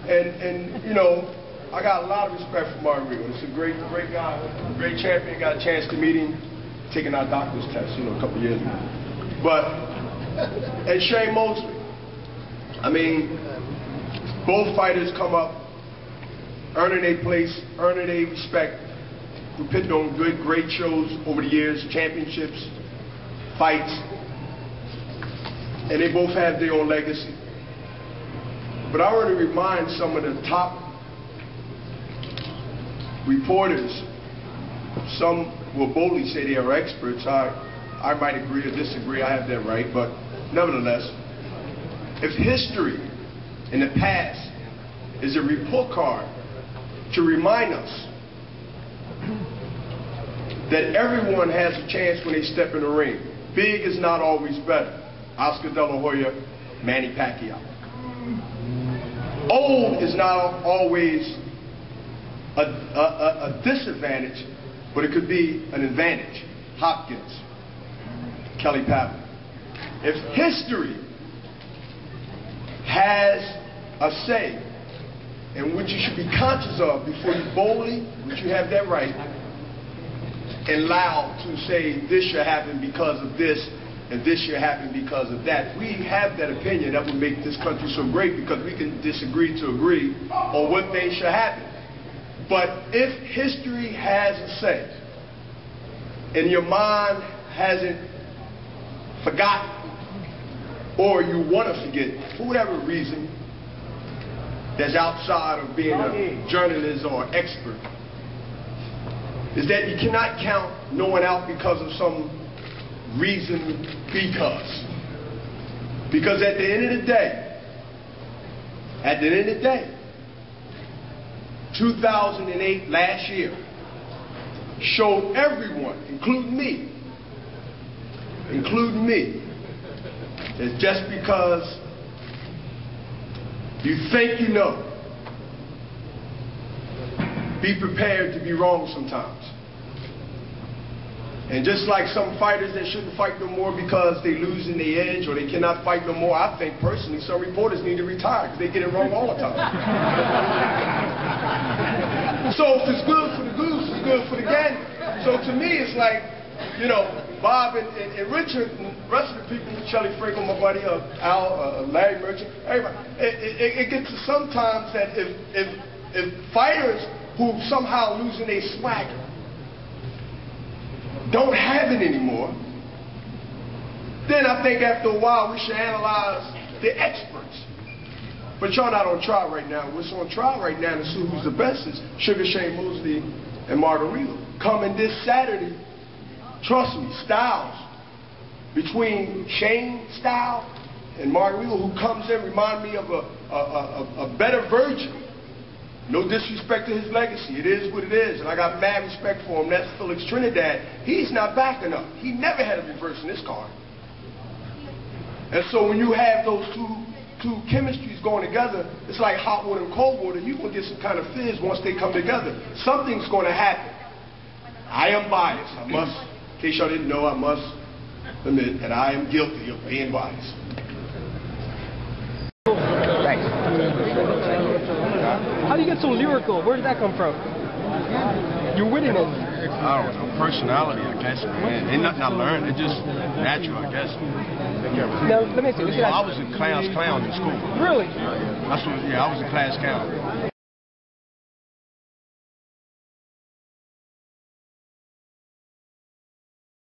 And you know, I got a lot of respect for Margarito. He's a great guy, great champion. Got a chance to meet him, taking our doctor's test, you know, a couple years ago. But, and Shane Mosley, I mean, both fighters come up, earning their place, earning their respect. We pitted on great shows over the years, championships, fights, and they both have their own legacy. But I want to remind some of the top reporters, some will boldly say they are experts. I might agree or disagree, I have that right, but nevertheless, if history in the past is a report card to remind us that everyone has a chance when they step in the ring. Big is not always better. Oscar De La Hoya, Manny Pacquiao. Old is not always a disadvantage, but it could be an advantage. Hopkins, Kelly Pavlik. If history has a say, and what you should be conscious of before you boldly, which you have that right, and loud to say this should happen because of this, and this should happen because of that. We have that opinion that would make this country so great because we can disagree to agree on what things should happen. But if history has a say, and your mind hasn't forgotten, or you want to forget, for whatever reason, that's outside of being a journalist or expert, is that you cannot count no one out because of some reason because at the end of the day, 2008, last year, showed everyone, including me, that just because you think you know, be prepared to be wrong sometimes. And just like some fighters that shouldn't fight no more because they losing their edge or they cannot fight no more, I think personally some reporters need to retire because they get it wrong all the time. So if it's good for the goose, it's good for the gander. So to me it's like, you know, Bob and Richard and the rest of the people, Shelly Franco, my buddy, Al, Larry Merchant, everybody, it gets to sometimes that if fighters who somehow losing their swagger don't have it anymore, then I think after a while we should analyze the experts. But y'all not on trial right now. What's on trial right now to see who's the best is Sugar Shane Mosley and Margarito. Coming this Saturday, trust me, styles between Shane style and Margarito, who comes in, remind me of a better version. No disrespect to his legacy. It is what it is, and I got mad respect for him. That's Felix Trinidad. He's not backing up. He never had a reverse in this card. And so when you have those two chemistries going together, it's like hot water and cold water. You're going to get some kind of fizz once they come together. Something's going to happen. I am biased. I must, in case y'all didn't know, I must admit that I am guilty of being biased. Thanks. How do you get so lyrical? Where did that come from? You're winning it. I don't know. Personality, I guess, man. Ain't nothing I learned. It's just natural, I guess. Now, let me ask you. I was a class clown in school. Really? That's what. Yeah, I was a class clown.